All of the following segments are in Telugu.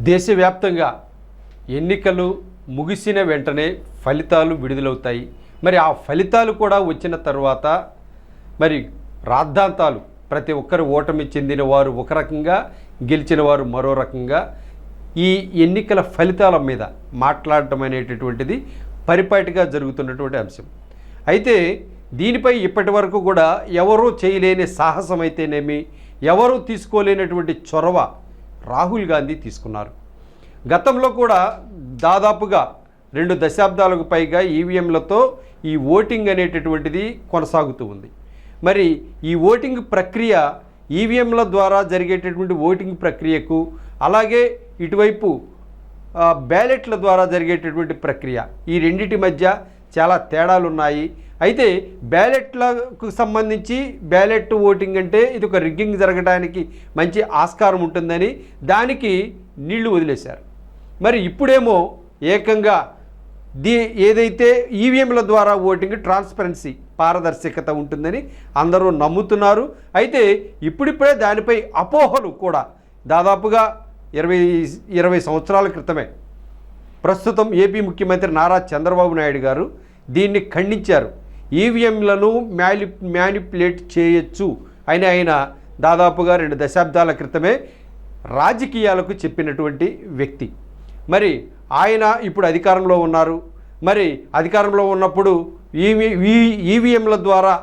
దేశవ్యాప్తంగా ఎన్నికలు ముగిసిన వెంటనే ఫలితాలు విడుదలవుతాయి. మరి ఆ ఫలితాలు కూడా వచ్చిన తర్వాత మరి రాద్ధాంతాలు ప్రతి ఒక్కరు ఓటమి చెందిన వారు ఒక రకంగా, గెలిచిన వారు మరో రకంగా ఈ ఎన్నికల ఫలితాల మీద మాట్లాడటం అనేటటువంటిది పరిపాటిగా జరుగుతున్నటువంటి అంశం. అయితే దీనిపై ఇప్పటి వరకు కూడా ఎవరూ చేయలేని సాహసం అయితేనేమి, ఎవరూ తీసుకోలేనటువంటి చొరవ రాహుల్ గాంధీ తీసుకున్నారు. గతంలో కూడా దాదాపుగా 2 దశాబ్దాలకు పైగా ఈవీఎంలతో ఈ ఓటింగ్ అనేటటువంటిది కొనసాగుతూ ఉంది. మరి ఈ ఓటింగ్ ప్రక్రియ ఈవీఎంల ద్వారా జరిగేటటువంటి ఓటింగ్ ప్రక్రియకు, అలాగే ఇటువైపు బ్యాలెట్ల ద్వారా జరిగేటటువంటి ప్రక్రియ, ఈ రెండింటి మధ్య చాలా తేడాలు ఉన్నాయి. అయితే బ్యాలెట్లకు సంబంధించి బ్యాలెట్ ఓటింగ్ అంటే ఇది ఒక రిగ్గింగ్ జరగడానికి మంచి ఆస్కారం ఉంటుందని దానికి నీళ్లు వదిలేశారు. మరి ఇప్పుడేమో ఏకంగా ఏదైతే ఈవీఎంల ద్వారా ఓటింగ్ ట్రాన్స్పరెన్సీ, పారదర్శకత ఉంటుందని అందరూ నమ్ముతున్నారు. అయితే ఇప్పుడిప్పుడే దానిపై అపోహలు కూడా దాదాపుగా 20 సంవత్సరాల క్రితమే ప్రస్తుతం ఏపీ ముఖ్యమంత్రి నారా చంద్రబాబు నాయుడు గారు దీన్ని ఖండించారు. ఈవీఎంలను మ్యానిపులేట్ చేయొచ్చు అని ఆయన దాదాపుగా 2 దశాబ్దాల క్రితమే రాజకీయాలకు చెప్పినటువంటి వ్యక్తి. మరి ఆయన ఇప్పుడు అధికారంలో ఉన్నారు. మరి అధికారంలో ఉన్నప్పుడు ఈవీఎంల ద్వారా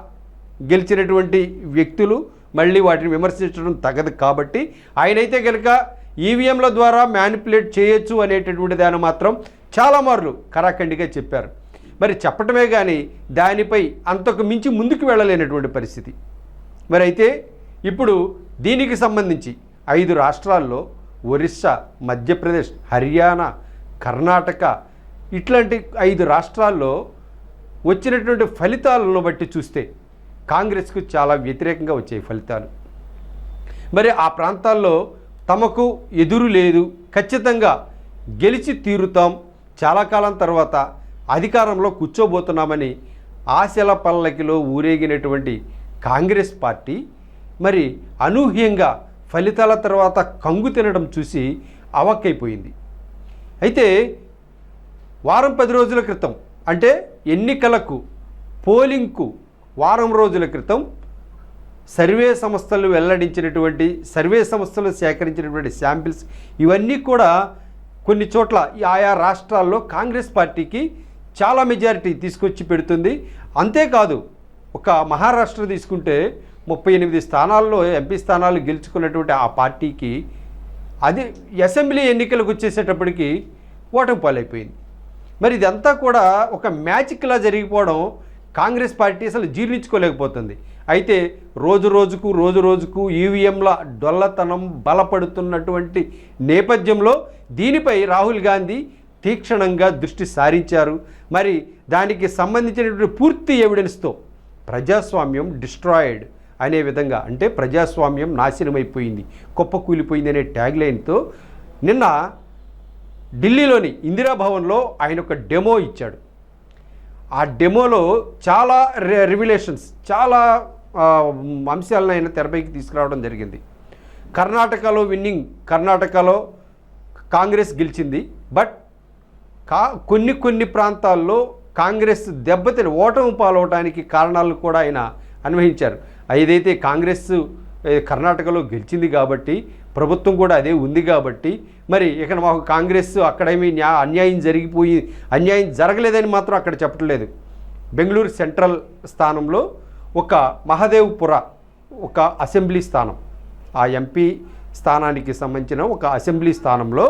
గెలిచినటువంటి వ్యక్తులు మళ్ళీ వాటిని విమర్శించడం తగదు. కాబట్టి ఆయనైతే కనుక ఈవీఎంల ద్వారా మ్యానిపులేట్ చేయొచ్చు అనేటటువంటి దాన్ని మాత్రం చాలా మార్లు కరాఖండిగా చెప్పారు. మరి చెప్పటమే కానీ దానిపై అంతకు మించి ముందుకు వెళ్ళలేనటువంటి పరిస్థితి. మరి అయితే ఇప్పుడు దీనికి సంబంధించి 5 రాష్ట్రాల్లో ఒరిస్సా, మధ్యప్రదేశ్, హర్యానా, కర్ణాటక ఇట్లాంటి 5 రాష్ట్రాల్లో వచ్చినటువంటి ఫలితాలను బట్టి చూస్తే కాంగ్రెస్కు చాలా వ్యతిరేకంగా వచ్చాయి ఫలితాలు. మరి ఆ ప్రాంతాల్లో తమకు ఎదురు లేదు, ఖచ్చితంగా గెలిచి తీరుతాం, చాలా కాలం తర్వాత అధికారంలో కూర్చోబోతున్నామని ఆశల పల్లకిలో ఊరేగినటువంటి కాంగ్రెస్ పార్టీ మరి అనూహ్యంగా ఫలితాల తర్వాత కంగు తినడం చూసి అవక్కైపోయింది. అయితే వారం 10 రోజుల క్రితం, అంటే ఎన్నికలకు పోలింగ్కు వారం రోజుల క్రితం సర్వే సంస్థలు వెల్లడించినటువంటి, సర్వే సంస్థలు సేకరించినటువంటి శాంపిల్స్ ఇవన్నీ కూడా కొన్ని చోట్ల ఆయా రాష్ట్రాల్లో కాంగ్రెస్ పార్టీకి చాలా మెజారిటీ తీసుకొచ్చి పెడుతుంది. అంతేకాదు ఒక మహారాష్ట్ర తీసుకుంటే 38 స్థానాల్లో ఎంపీ స్థానాలు గెలుచుకున్నటువంటి ఆ పార్టీకి అది అసెంబ్లీ ఎన్నికలకు వచ్చేసేటప్పటికి ఓటమి పాలైపోయింది. మరి ఇదంతా కూడా ఒక మ్యాజిక్లా జరిగిపోవడం కాంగ్రెస్ పార్టీ అసలు జీర్ణించుకోలేకపోతుంది. అయితే రోజు రోజుకు ఈవీఎంల డొల్లతనం బలపడుతున్నటువంటి నేపథ్యంలో దీనిపై రాహుల్ గాంధీ తీక్షణంగా దృష్టి సారించారు. మరి దానికి సంబంధించినటువంటి పూర్తి ఎవిడెన్స్తో ప్రజాస్వామ్యం డిస్ట్రాయిడ్ అనే విధంగా, అంటే ప్రజాస్వామ్యం నాశనమైపోయింది, కుప్పకూలిపోయింది అనే ట్యాగ్లైన్తో నిన్న ఢిల్లీలోని ఇందిరాభవన్లో ఆయన ఒక డెమో ఇచ్చాడు. ఆ డెమోలో చాలా రివిలేషన్స్, చాలా అంశాలను ఆయన తెరపైకి తీసుకురావడం జరిగింది. కర్ణాటకలో విన్నింగ్, కర్ణాటకలో కాంగ్రెస్ గెలిచింది. బట్ కొన్ని ప్రాంతాల్లో కాంగ్రెస్ దెబ్బతిని ఓటమి పాలవడానికి కారణాలను కూడా ఆయన అన్వయించారు. ఏదైతే కాంగ్రెస్ కర్ణాటకలో గెలిచింది కాబట్టి, ప్రభుత్వం కూడా అదే ఉంది కాబట్టి, మరి ఇక్కడ మాకు కాంగ్రెస్ అక్కడేమీ అన్యాయం జరగలేదని మాత్రం అక్కడ చెప్పట్లేదు. బెంగళూరు సెంట్రల్ స్థానంలో ఒక మహదేవ్పుర ఒక అసెంబ్లీ స్థానం, ఆ ఎంపీ స్థానానికి సంబంధించిన ఒక అసెంబ్లీ స్థానంలో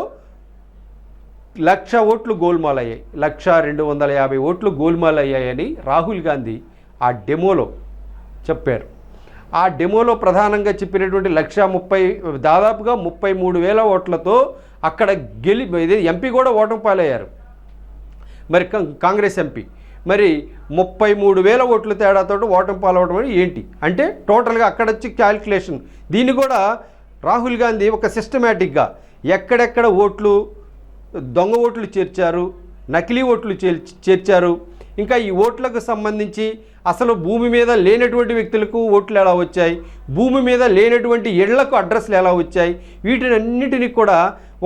1,00,000 ఓట్లు గోల్మాల్ అయ్యాయి, 1,250 ఓట్లు గోల్మాల్ అయ్యాయని రాహుల్ గాంధీ ఆ డెమోలో చెప్పారు. ఆ డెమోలో ప్రధానంగా చెప్పినటువంటి 1,30,000 దాదాపుగా 33,000 ఓట్లతో అక్కడ ఎంపీ కూడా ఓటమి పాలయ్యారు. మరి కాంగ్రెస్ ఎంపీ మరి 33,000 ఓట్ల తేడాతో ఓటమి పాలవడం ఏంటి అంటే టోటల్గా అక్కడ వచ్చి క్యాల్కులేషన్. దీన్ని కూడా రాహుల్ గాంధీ ఒక సిస్టమేటిక్గా ఎక్కడెక్కడ ఓట్లు, దొంగ ఓట్లు చేర్చారు, నకిలీ ఓట్లు చేర్చారు, ఇంకా ఈ ఓట్లకు సంబంధించి అసలు భూమి మీద లేనటువంటి వ్యక్తులకు ఓట్లు ఎలా వచ్చాయి, భూమి మీద లేనటువంటి ఇళ్లకు అడ్రస్లు ఎలా వచ్చాయి, వీటినన్నిటినీ కూడా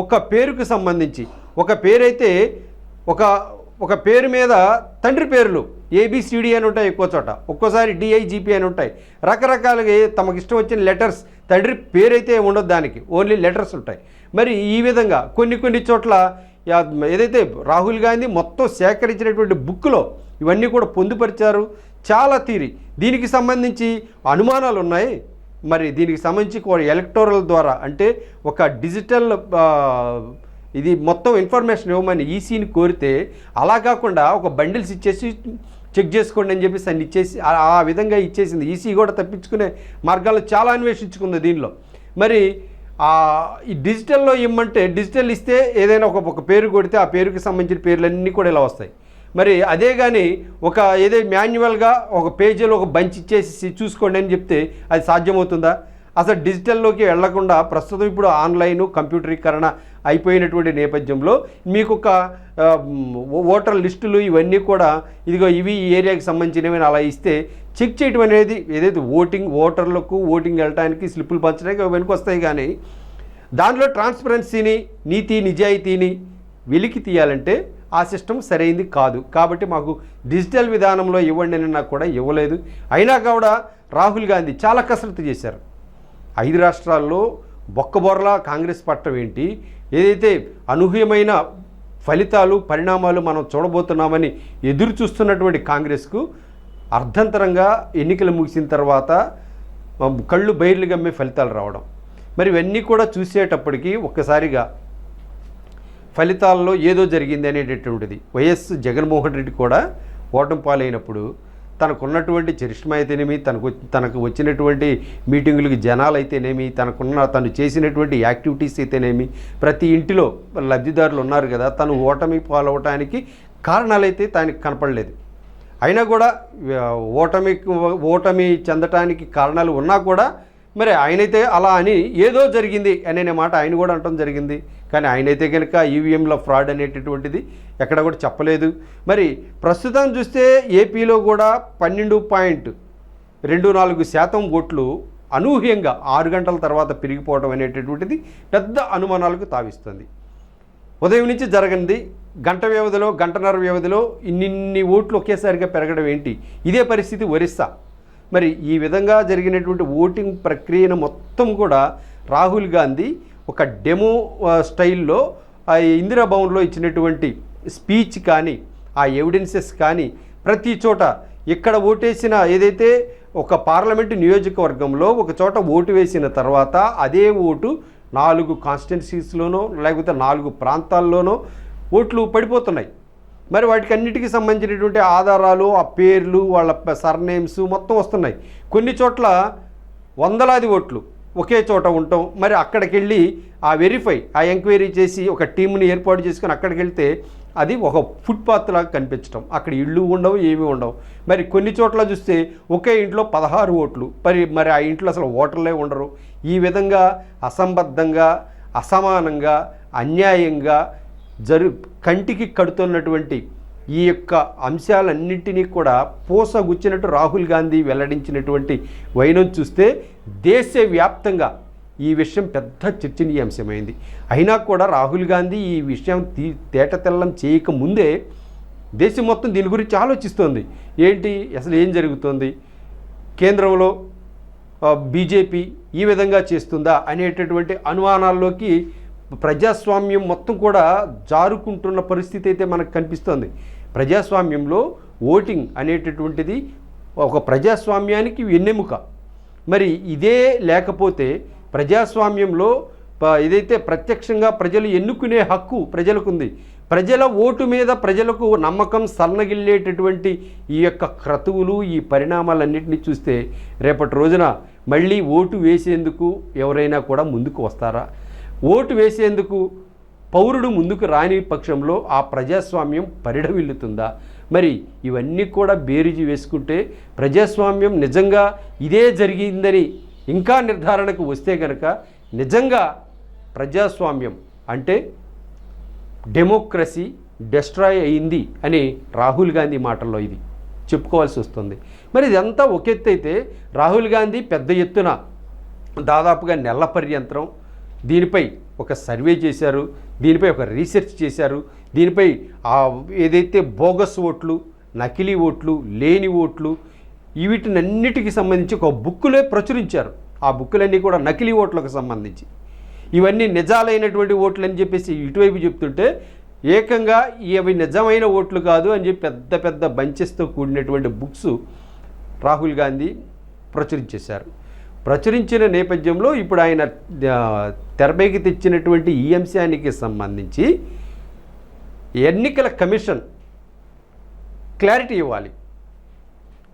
ఒక పేరుకు సంబంధించి ఒక పేరైతే ఒక పేరు మీద తండ్రి పేర్లు ఏబిసిడి అని ఉంటాయి, ఎక్కువ చోట ఒక్కోసారి డిఐజిపి అని ఉంటాయి, రకరకాలుగా తమకు ఇష్టం వచ్చిన లెటర్స్, తండ్రి పేరైతే ఉండదు, దానికి ఓన్లీ లెటర్స్ ఉంటాయి. మరి ఈ విధంగా కొన్ని చోట్ల ఏదైతే రాహుల్ గాంధీ మొత్తం సేకరించినటువంటి బుక్లో ఇవన్నీ కూడా పొందుపరిచారు. చాలా దీనికి సంబంధించి అనుమానాలు ఉన్నాయి. మరి దీనికి సంబంధించి ఎలక్టోరల్ ద్వారా అంటే ఒక డిజిటల్ ఇది మొత్తం ఇన్ఫర్మేషన్ ఇవ్వమని ఈసీని కోరితే అలా కాకుండా ఒక బండిల్స్ ఇచ్చేసి చెక్ చేసుకోండి అని చెప్పేసి అన్ని ఇచ్చేసి ఆ విధంగా ఇచ్చేసింది. ఈసీ కూడా తప్పించుకునే మార్గాలు చాలా అన్వేషించుకుంది దీనిలో. మరి ఈ డిజిటల్లో ఇమ్మంటే డిజిటల్ ఇస్తే ఏదైనా ఒక పేరు కొడితే ఆ పేరుకి సంబంధించిన పేర్లన్నీ కూడా ఇలా వస్తాయి. మరి అదే కానీ ఏదో మాన్యువల్గా ఒక పేజీలో ఒక బంచ్ ఇచ్చేసి చూసుకోండి అని చెప్తే అది సాధ్యమవుతుందా? అసలు డిజిటల్లోకి వెళ్లకుండా ప్రస్తుతం ఇప్పుడు ఆన్లైన్ కంప్యూటరీకరణ అయిపోయినటువంటి నేపథ్యంలో మీకు ఓటర్ లిస్టులు ఇవన్నీ కూడా ఇదిగో ఇవి ఈ ఏరియాకి సంబంధించినవి అలా ఇస్తే చెక్ చేయడం అనేది ఏదైతే ఓటర్లకు ఓటింగ్ వెళ్ళడానికి స్లిప్పులు పంచడానికి వెనుక వస్తాయి. కానీ దానిలో ట్రాన్స్పరెన్సీని నీతి నిజాయితీని వెలికి తీయాలంటే ఆ సిస్టమ్ సరైంది కాదు. కాబట్టి మాకు డిజిటల్ విధానంలో ఇవ్వండి అని నాకు కూడా ఇవ్వలేదు. అయినా కూడా రాహుల్ గాంధీ చాలా కసరత్తు చేశారు. 5 రాష్ట్రాల్లో బొక్కబొరలా కాంగ్రెస్ పట్టం ఏంటి, ఏదైతే అనూహ్యమైన ఫలితాలు పరిణామాలు మనం చూడబోతున్నామని ఎదురు చూస్తున్నటువంటి కాంగ్రెస్కు అర్ధంతరంగా ఎన్నికలు ముగిసిన తర్వాత కళ్ళు బయర్లు గమ్మే ఫలితాలు రావడం. మరి ఇవన్నీ కూడా చూసేటప్పటికీ ఒక్కసారిగా ఫలితాల్లో ఏదో జరిగింది అనేటటువంటిది. వైఎస్ జగన్మోహన్ రెడ్డి కూడా ఓటమి పాలైనప్పుడు తనకున్నటువంటి చరిష్మా అయితేనేమి, తనకు వచ్చినటువంటి మీటింగులకి జనాలు అయితేనేమి, తను చేసినటువంటి యాక్టివిటీస్ అయితేనేమి, ప్రతి ఇంటిలో లబ్ధిదారులు ఉన్నారు కదా, తను ఓటమి పాలవటానికి కారణాలైతే తనకి కనపడలేదు. అయినా కూడా ఓటమి చెందటానికి కారణాలు ఉన్నా కూడా మరి ఆయనైతే అలా అని ఏదో జరిగింది అనే మాట ఆయన కూడా అనటం జరిగింది. కానీ ఆయనైతే కనుక ఈవీఎంలో ఫ్రాడ్ అనేటటువంటిది ఎక్కడ కూడా చెప్పలేదు. మరి ప్రస్తుతం చూస్తే ఏపీలో కూడా 12.24% ఓట్లు అనూహ్యంగా 6 గంటల తర్వాత పెరిగిపోవడం అనేటటువంటిది పెద్ద అనుమానాలకు తావిస్తుంది. ఉదయం నుంచి జరగనిది గంటన్నర వ్యవధిలో ఇన్ని ఓట్లు ఒకేసారిగా పెరగడం ఏంటి? ఇదే పరిస్థితి ఒరిస్సా. మరి ఈ విధంగా జరిగినటువంటి ఓటింగ్ ప్రక్రియను మొత్తం కూడా రాహుల్ గాంధీ ఒక డెమో స్టైల్లో ఇందిరా భవన్లో ఇచ్చినటువంటి స్పీచ్ కానీ ఆ ఎవిడెన్సెస్ కానీ ప్రతి చోట ఇక్కడ ఓటేసిన ఏదైతే ఒక పార్లమెంటు నియోజకవర్గంలో ఒక చోట ఓటు వేసిన తర్వాత అదే ఓటు 4 కాన్స్టిట్యున్సీస్లోనో లేకపోతే 4 ప్రాంతాల్లోనో ఓట్లు పడిపోతున్నాయి. మరి వాటికి అన్నిటికీ సంబంధించినటువంటి ఆధారాలు, ఆ పేర్లు, వాళ్ళ సర్నేమ్స్ మొత్తం వస్తున్నాయి. కొన్ని చోట్ల వందలాది ఓట్లు ఒకే చోట ఉండటం, మరి అక్కడికి వెళ్ళి ఆ ఎంక్వైరీ చేసి ఒక టీంని ఏర్పాటు చేసుకొని అక్కడికి వెళ్తే అది ఒక ఫుట్పాత్ లాగా కనిపించడం, అక్కడ ఇళ్ళు ఉండవు, ఏమీ ఉండవు. మరి కొన్ని చోట్ల చూస్తే ఒకే ఇంట్లో 16 ఓట్లు, మరి ఆ ఇంట్లో అసలు ఓటర్లే ఉండరు. ఈ విధంగా అసంబద్ధంగా, అసమానంగా, అన్యాయంగా కంటికి కడుతున్నటువంటి ఈ యొక్క అంశాలన్నింటినీ కూడా పూసగుచ్చినట్టు రాహుల్ గాంధీ వెల్లడించినటువంటి వైనం చూస్తే దేశవ్యాప్తంగా ఈ విషయం పెద్ద చర్చనీయాంశమైంది. అయినా కూడా రాహుల్ గాంధీ ఈ విషయం తేటతెల్లం చేయకముందే దేశం మొత్తం దీని గురించి ఆలోచిస్తోంది. ఏంటి అసలు ఏం జరుగుతోంది, కేంద్రంలో బీజేపీ ఈ విధంగా చేస్తుందా అనేటటువంటి అనుమానాల్లోకి ప్రజాస్వామ్యం మొత్తం కూడా జారుకుంటున్న పరిస్థితి అయితే మనకు కనిపిస్తోంది. ప్రజాస్వామ్యంలో ఓటింగ్ అనేటటువంటిది ఒక ప్రజాస్వామ్యానికి వెన్నెముక. మరి ఇదే లేకపోతే ప్రజాస్వామ్యంలో ఏదైతే ప్రత్యక్షంగా ప్రజలు ఎన్నుకునే హక్కు ప్రజలకు ఉంది, ప్రజల ఓటు మీద ప్రజలకు నమ్మకం సన్నగిల్లేటటువంటి ఈ యొక్క క్రతువులు, ఈ పరిణామాలన్నింటినీ చూస్తే రేపటి రోజున మళ్ళీ ఓటు వేసేందుకు ఎవరైనా కూడా ముందుకు వస్తారా? ఓటు వేసేందుకు పౌరుడు ముందుకు రాని పక్షంలో ఆ ప్రజాస్వామ్యం పరిఢవిల్లుతుందా? మరి ఇవన్నీ కూడా బేరీజు వేసుకుంటే ప్రజాస్వామ్యం నిజంగా ఇదే జరిగిందని ఇంకా నిర్ధారణకు వస్తే కనుక నిజంగా ప్రజాస్వామ్యం అంటే డెమోక్రసీ, డెస్ట్రాయ్ అయింది అని రాహుల్ గాంధీ మాటల్లో ఇది చెప్పుకోవాల్సి వస్తుంది. మరి ఇదంతా ఒక ఎత్తు అయితే రాహుల్ గాంధీ పెద్ద ఎత్తున దాదాపుగా నెల పర్యంతరం దీనిపై ఒక సర్వే చేశారు, దీనిపై ఒక రీసెర్చ్ చేశారు, దీనిపై ఏదైతే బోగస్ ఓట్లు, నకిలీ ఓట్లు, లేని ఓట్లు వీటినన్నిటికీ సంబంధించి ఒక బుక్కులే ప్రచురించారు. ఆ బుక్కులన్నీ కూడా నకిలీ ఓట్లకు సంబంధించి, ఇవన్నీ నిజాలైనటువంటి ఓట్లు అని చెప్పేసి ఇటువైపు చెప్తుంటే ఏకంగా ఇవి నిజమైన ఓట్లు కాదు అని చెప్పి పెద్ద పెద్ద బంచెస్తో కూడినటువంటి బుక్స్ రాహుల్ గాంధీ ప్రచురించేశారు. ప్రచురించిన నేపథ్యంలో ఇప్పుడు ఆయన తెరపైకి తెచ్చినటువంటి ఈ అంశానికి సంబంధించి ఎన్నికల కమిషన్ క్లారిటీ ఇవ్వాలి.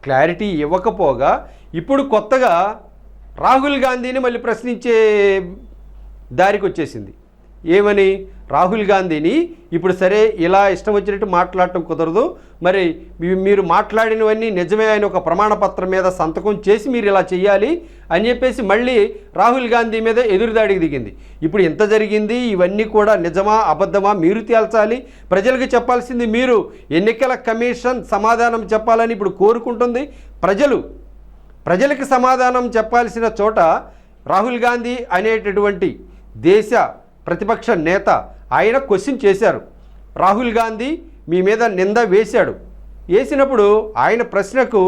క్లారిటీ ఇవ్వకపోగా ఇప్పుడు కొత్తగా రాహుల్ గాంధీని మళ్ళీ ప్రశ్నించే దారికి వచ్చేసింది. ఏమని? రాహుల్ గాంధీని ఇప్పుడు సరే ఇలా ఇష్టం వచ్చినట్టు మాట్లాడటం కుదరదు, మరి మీరు మాట్లాడినవన్నీ నిజమే అని ఒక ప్రమాణపత్రం మీద సంతకం చేసి మీరు ఇలా చేయాలి అని చెప్పేసి మళ్ళీ రాహుల్ గాంధీ మీద ఎదురుదాడికి దిగింది. ఇప్పుడు ఇంత జరిగింది, ఇవన్నీ కూడా నిజమా అబద్ధమా మీరు తేల్చాలి, ప్రజలకు చెప్పాల్సింది మీరు, ఎన్నికల కమిషన్ సమాధానం చెప్పాలని ఇప్పుడు కోరుకుంటుంది. ప్రజలకు సమాధానం చెప్పాల్సిన చోట రాహుల్ గాంధీ అనేటటువంటి దేశ ప్రతిపక్ష నేత ఆయన క్వశ్చన్ చేశారు. రాహుల్ గాంధీ మీ మీద నింద వేసినప్పుడు ఆయన ప్రశ్నకు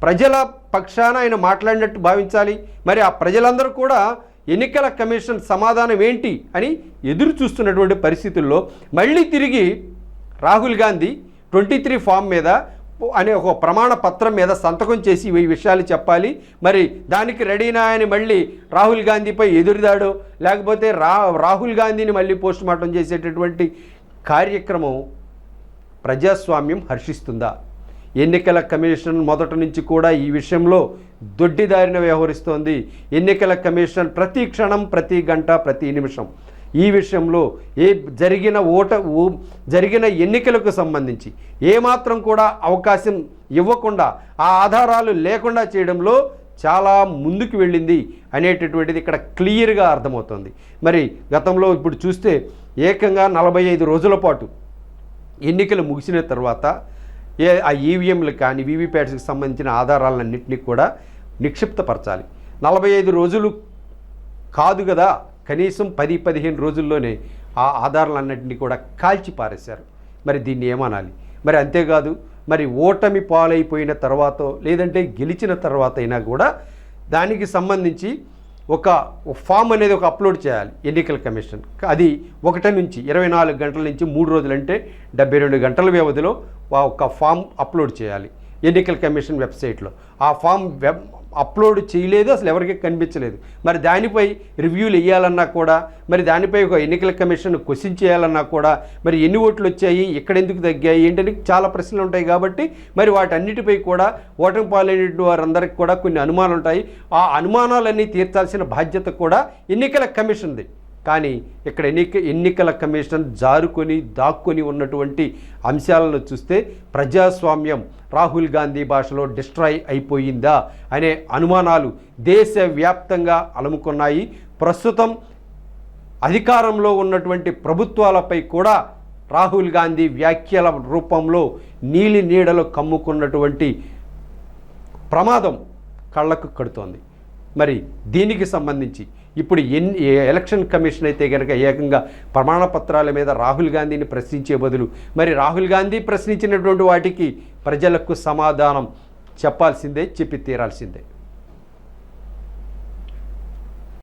ప్రజల పక్షాన ఆయన మాట్లాడినట్టు భావించాలి. మరి ఆ ప్రజలందరూ కూడా ఎన్నికల కమిషన్ సమాధానం ఏంటి అని ఎదురు చూస్తున్నటువంటి పరిస్థితుల్లో మళ్ళీ తిరిగి రాహుల్ గాంధీ 23 ఫామ్ మీద అనే ఒక ప్రమాణ పత్రం మీద సంతకం చేసి ఈ విషయాలు చెప్పాలి, మరి దానికి రెడీనా అని మళ్ళీ రాహుల్ గాంధీపై ఎదురుదాడో లేకపోతే రాహుల్ గాంధీని మళ్ళీ పోస్ట్ మార్టం చేసేటటువంటి కార్యక్రమం ప్రజాస్వామ్యం హర్షిస్తుందా? ఎన్నికల కమిషన్ మొదటి నుంచి కూడా ఈ విషయంలో దొడ్డిదారిన వ్యవహరిస్తోంది. ఎన్నికల కమిషన్ ప్రతి క్షణం, ప్రతి గంట, ప్రతి నిమిషం ఈ విషయంలో జరిగిన ఎన్నికలకు సంబంధించి ఏమాత్రం కూడా అవకాశం ఇవ్వకుండా, ఆ ఆధారాలు లేకుండా చేయడంలో చాలా ముందుకు వెళ్ళింది అనేటటువంటిది ఇక్కడ క్లియర్గా అర్థమవుతుంది. మరి గతంలో ఇప్పుడు చూస్తే ఏకంగా 45 రోజుల పాటు ఎన్నికలు ముగిసిన తర్వాత ఆ ఈవీఎంలు కానీ వీవీప్యాట్స్కి సంబంధించిన ఆధారాలన్నింటినీ కూడా నిక్షిప్తపరచాలి. 45 రోజులు కాదు కదా, కనీసం 10-15 రోజుల్లోనే ఆ ఆధారాలన్నింటినీ కూడా కాల్చి పారేశారు. మరి దీన్ని ఏమనాలి? మరి అంతేకాదు, మరి ఓటమి పాలైపోయిన తర్వాతో లేదంటే గెలిచిన తర్వాత అయినా కూడా దానికి సంబంధించి ఒక ఫామ్ అనేది ఒక అప్లోడ్ చేయాలి ఎన్నికల కమిషన్. అది 1 నుంచి 24 గంటల నుంచి 3 రోజులు అంటే 72 గంటల వ్యవధిలో ఒక ఫామ్ అప్లోడ్ చేయాలి ఎన్నికల కమిషన్ వెబ్సైట్లో. ఆ ఫామ్ అప్లోడ్ చేయలేదు, అసలు ఎవరికి కనిపించలేదు. మరి దానిపై రివ్యూలు వేయాలన్నా కూడా, మరి దానిపై ఒక ఎన్నికల కమిషన్ క్వశ్చన్ చేయాలన్నా కూడా, మరి ఎన్ని ఓట్లు వచ్చాయి, ఎక్కడెందుకు తగ్గాయి ఏంటని చాలా ప్రశ్నలు ఉంటాయి. కాబట్టి మరి వాటన్నిటిపై కూడా ఓటమి పాలైన వారందరికీ కూడా కొన్ని అనుమానాలు ఉంటాయి. ఆ అనుమానాలన్నీ తీర్చాల్సిన బాధ్యత కూడా ఎన్నికల కమిషన్ది. కానీ ఇక్కడ ఎన్నికల కమిషన్ దాక్కొని ఉన్నటువంటి అంశాలను చూస్తే ప్రజాస్వామ్యం రాహుల్ గాంధీ భాషలో డిస్ట్రాయ్ అయిపోయిందా అనే అనుమానాలు దేశవ్యాప్తంగా అలుముకున్నాయి. ప్రస్తుతం అధికారంలో ఉన్నటువంటి ప్రభుత్వాలపై కూడా రాహుల్ గాంధీ వ్యాఖ్యల రూపంలో నీలి నీడలు కమ్ముకున్నటువంటి ప్రమాదం కళ్ళకు కడుతోంది. మరి దీనికి సంబంధించి ఇప్పుడు ఎలక్షన్ కమిషన్ అయితే కనుక ఏకంగా ప్రమాణపత్రాల మీద రాహుల్ గాంధీని ప్రశ్నించే బదులు మరి రాహుల్ గాంధీ ప్రశ్నించినటువంటి వాటికి ప్రజలకు సమాధానం చెప్పాల్సిందే, చెప్పి తీరాల్సిందే.